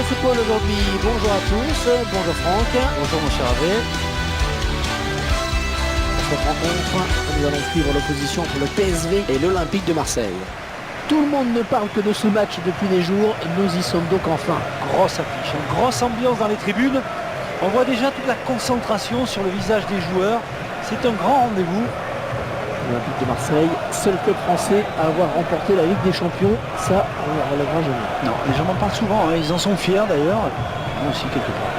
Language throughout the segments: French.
Football aujourd'hui. Bonjour à tous, bonjour Franck. Bonjour mon cher Hervé. Pour cette rencontre, nous allons suivre l'opposition entre le PSV et l'Olympique de Marseille. Tout le monde ne parle que de ce match depuis des jours, nous y sommes donc enfin. Grosse affiche, grosse ambiance dans les tribunes. On voit déjà toute la concentration sur le visage des joueurs. C'est un grand rendez-vous. L'Olympique de Marseille, seul club français à avoir remporté la Ligue des Champions, ça on ne le relèvera jamais. Non, les gens en parlent souvent, hein. Ils en sont fiers d'ailleurs. Moi aussi quelque part.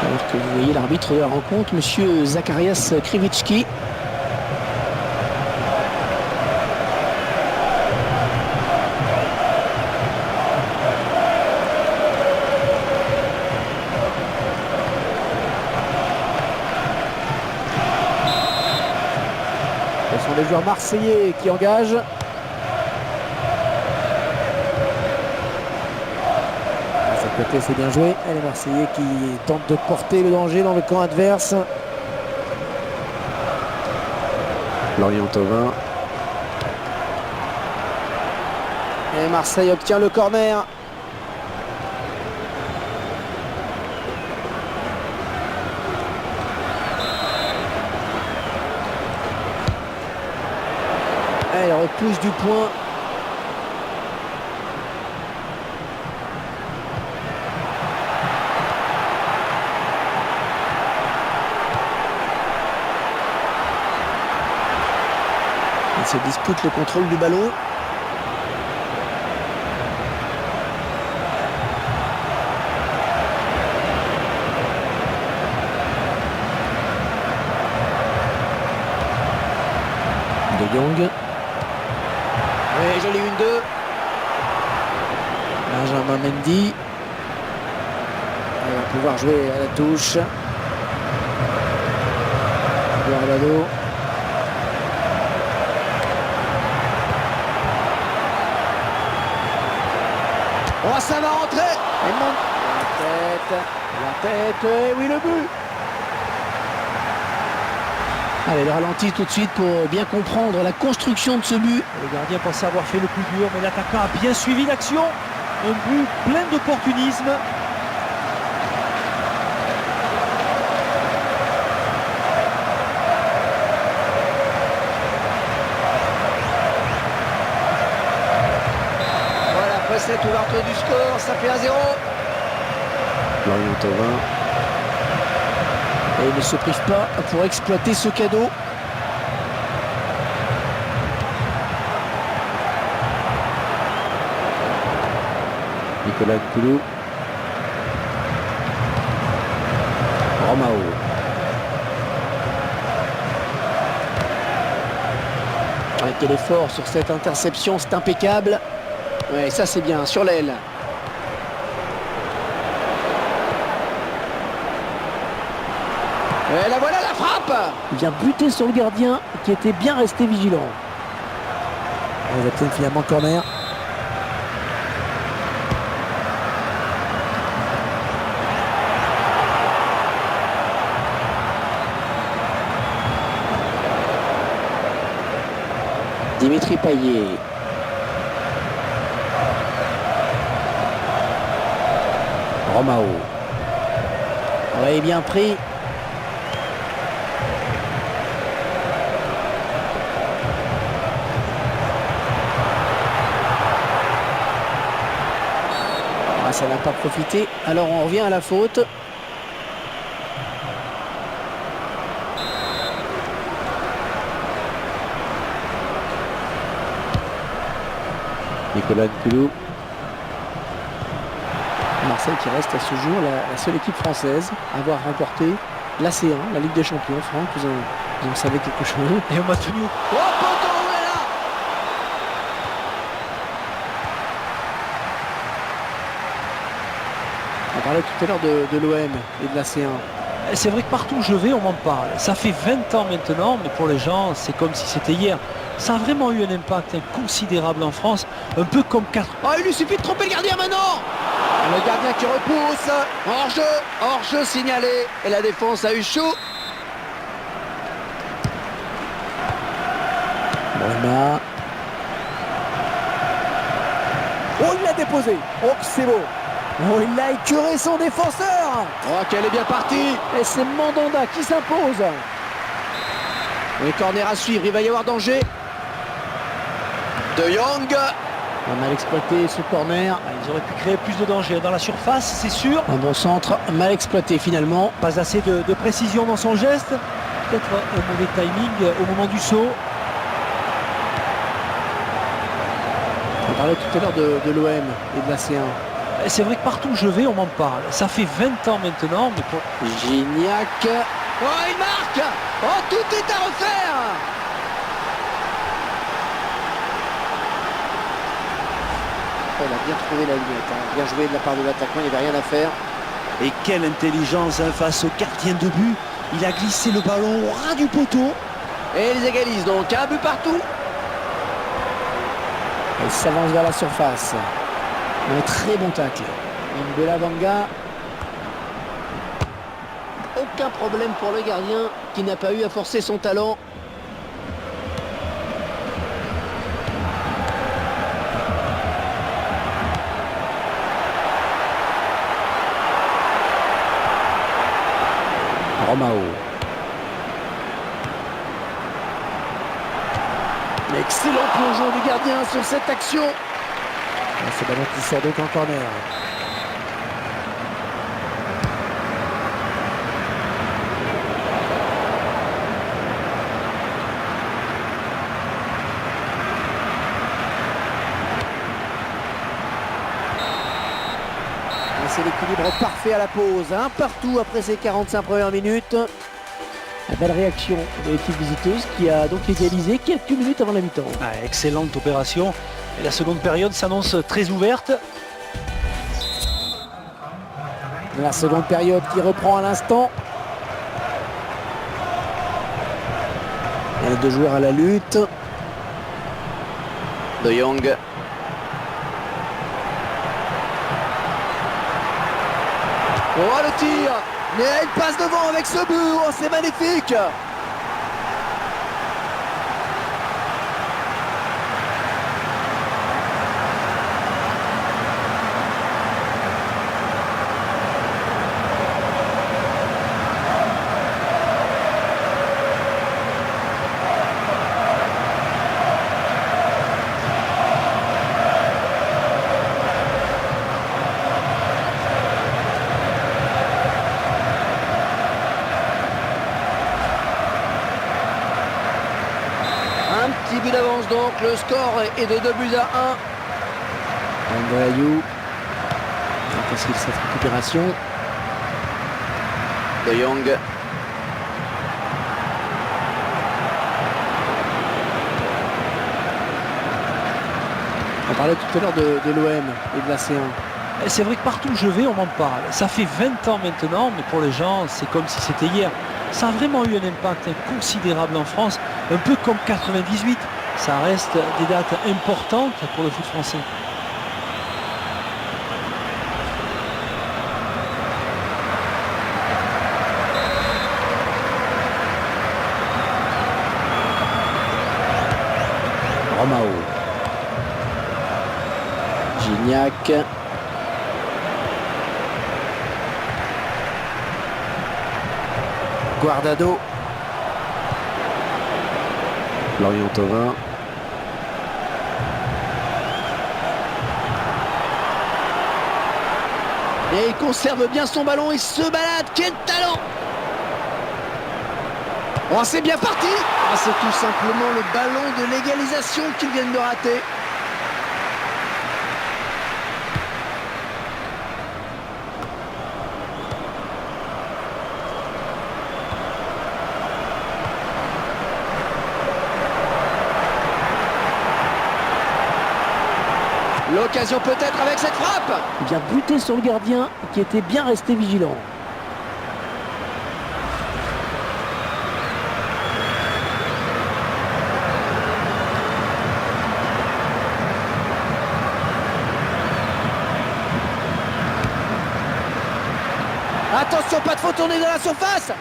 Alors que vous voyez l'arbitre de la rencontre, monsieur Zacharias Krivitsky. Ce sont les joueurs marseillais qui engagent. Côté, c'est bien joué. Et les Marseillais qui tentent de porter le danger dans le camp adverse. Lorient Thauvin. Et Marseille obtient le corner. Et il repousse du point. Il se dispute le contrôle du ballon. De Jong. Et jolie 1-2. Benjamin Mendy. Il va pouvoir jouer à la touche. Guardado. Oh, ça va rentrer. La tête, et oui, le but. Allez, le ralenti tout de suite pour bien comprendre la construction de ce but. Le gardien pensait avoir fait le plus dur, mais l'attaquant a bien suivi l'action. Un but plein d'opportunisme. Cette ouverture du score, ça fait 1-0. Lorient Thauvin. Et il ne se prive pas pour exploiter ce cadeau. Nicolas Koulou. Romao. Quel effort sur cette interception, c'est impeccable. Ouais, ça c'est bien, sur l'aile. Et la voilà, la frappe. Il vient buter sur le gardien qui était bien resté vigilant. On obtient finalement le corner. Dimitri Payet. Romao. Oui, bien pris. ça n'a pas profité. Alors on revient à la faute. Nicolas Nkoulou. Marseille qui reste à ce jour la seule équipe française à avoir remporté la C1, la Ligue des Champions. Franck, vous en savez quelque chose? Et on m'a tenu. Oh, poteau, où est là? On parlait tout à l'heure de l'OM et de la C1. C'est vrai que partout où je vais, on m'en parle. Ça fait 20 ans maintenant, mais pour les gens, c'est comme si c'était hier. Ça a vraiment eu un impact considérable en France, un peu comme 4. Oh, il lui suffit de tromper le gardien maintenant. Le gardien qui repousse. Hors-jeu signalé. Et la défense a eu chaud. Bruna. Oh, il l'a déposé. Oh, c'est beau. Oh, il a écœuré son défenseur. Oh, qu'elle est bien partie. Et c'est Mandanda qui s'impose. Les corners à suivre, il va y avoir danger. De Jong. On a mal exploité ce corner. Ils auraient pu créer plus de danger dans la surface, c'est sûr. Un bon centre, mal exploité finalement. Pas assez de précision dans son geste. Peut-être un mauvais timing au moment du saut. On parlait tout à l'heure de l'OM et de la C1. C'est vrai que partout où je vais, on m'en parle. Ça fait 20 ans maintenant, mais pour... Gignac. Oh, il marque. Oh, tout est à refaire. Il a bien trouvé la limite. Bien joué de la part de l'attaquant, il n'y avait rien à faire. Et quelle intelligence face au gardien de but. Il a glissé le ballon au ras du poteau. Et ils égalisent donc un but partout. Il s'avance vers la surface. Un très bon tacle. Belavanga. Aucun problème pour le gardien qui n'a pas eu à forcer son talent. Romao. Excellent plongeon du gardien sur cette action. C'est ballon qui sort donc en corner. C'est l'équilibre parfait à la pause. Un partout après ces 45 premières minutes. La belle réaction de l'équipe visiteuse qui a donc égalisé quelques minutes avant la mi-temps. Excellente opération. Et la seconde période s'annonce très ouverte. La seconde période qui reprend à l'instant. Les deux joueurs à la lutte. De Jong. Oh, le tir. Mais il passe devant avec ce but. Oh, c'est magnifique. Un petit but d'avance donc, le score est de 2 buts à 1. Andreayou. Facile cette récupération. De Jong. On parlait tout à l'heure de l'OM et de la C1. C'est vrai que partout où je vais, on m'en parle. Ça fait 20 ans maintenant, mais pour les gens, c'est comme si c'était hier. Ça a vraiment eu un impact considérable en France, un peu comme 98. Ça reste des dates importantes pour le foot français. Romao. Gignac. Guardado. Lorient Thauvin. Et il conserve bien son ballon et se balade. Quel talent! Oh, c'est bien parti! Ah, c'est tout simplement le ballon de l'égalisation qu'ils viennent de rater. L'occasion peut-être avec cette frappe. Il vient buter sur le gardien qui était bien resté vigilant. Attention, pas de faux tourner dans la surface.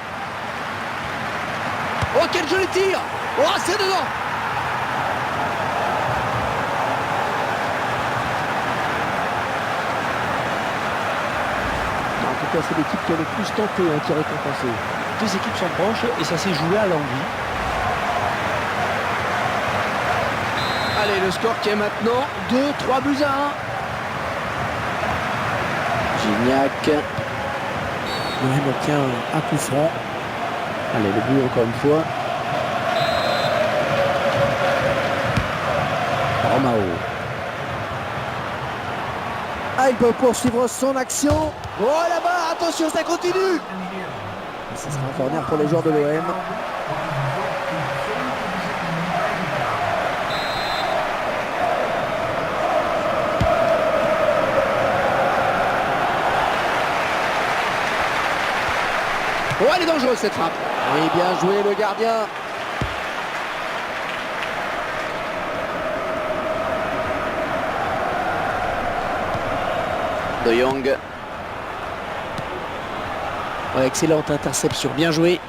Oh, quel joli tir. Oh, c'est dedans. En tout cas, c'est l'équipe qui a le plus tenté qui est récompensée. Les deux équipes sont proches et ça s'est joué à l'envie. Allez, le score qui est maintenant 2-3 buts à 1. Gignac. Il obtient un coup franc. Allez, le but encore une fois. Romao. Ah, il peut poursuivre son action. Oh, là-bas, attention, ça continue. Ce sera un corner pour les joueurs de l'OM. Oh, elle est dangereuse cette frappe. Oui, bien joué le gardien. De Jong. Ouais, excellente interception, bien joué.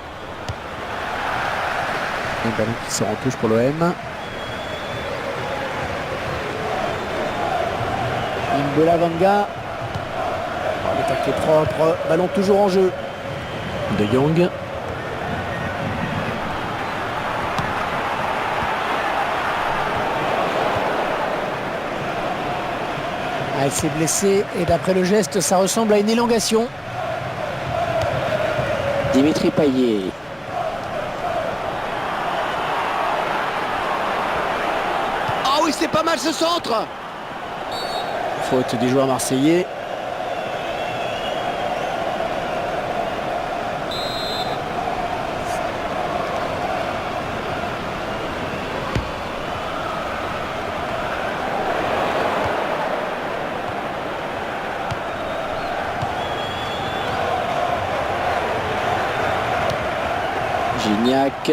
Un ballon qui sort en touche pour l'OM. Imbola-Vanga. Oh, le tacle est propre. Ballon toujours en jeu. De Jong. Ah, elle s'est blessée et d'après le geste, ça ressemble à une élongation. Dimitri Payet. Ah oui, c'est pas mal ce centre. Faute du joueur marseillais. Gignac.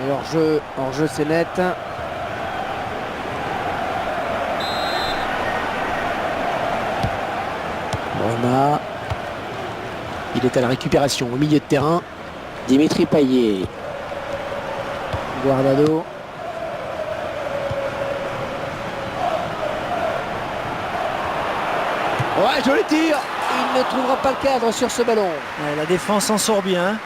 Hors-jeu c'est net. Roma. Il est à la récupération au milieu de terrain. Dimitri Payet. Guardado. Ouais, joli tir. Il ne trouvera pas le cadre sur ce ballon. Ouais, la défense en sort bien.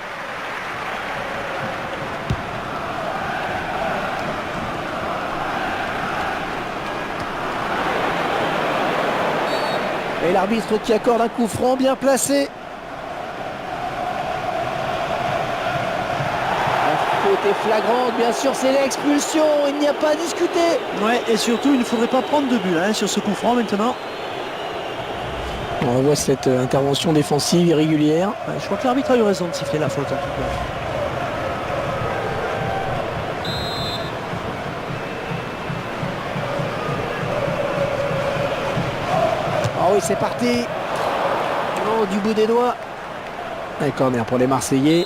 Et l'arbitre qui accorde un coup franc bien placé. La faute est flagrante, bien sûr, c'est l'expulsion, il n'y a pas à discuter. Ouais, et surtout, il ne faudrait pas prendre de but sur ce coup franc maintenant. On voit cette intervention défensive irrégulière. Ouais, je crois que l'arbitre a eu raison de siffler la faute en tout cas. Ah oui, c'est parti. Oh, du bout des doigts. Un corner pour les Marseillais.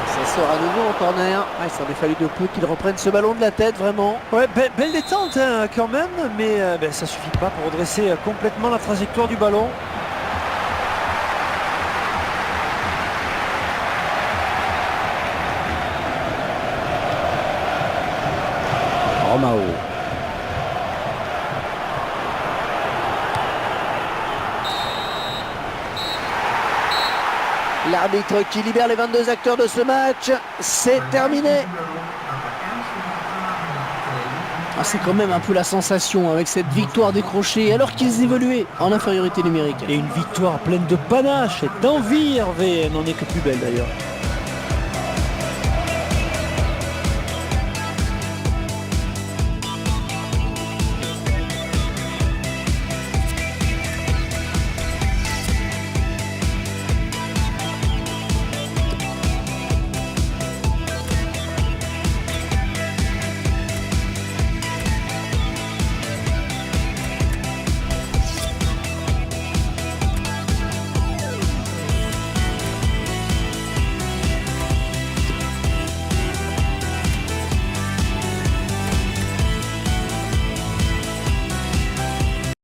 Ça sort à nouveau en corner. Ah, il s'en est fallu de peu qu'il reprenne ce ballon de la tête, vraiment. Ouais, belle détente quand même, mais ça suffit pas pour redresser complètement la trajectoire du ballon. Romao. L'arbitre qui libère les 22 acteurs de ce match, c'est terminé. Ah, c'est quand même un peu la sensation avec cette victoire décrochée alors qu'ils évoluaient en infériorité numérique. Et une victoire pleine de panache et d'envie, Hervé, elle n'en est que plus belle d'ailleurs.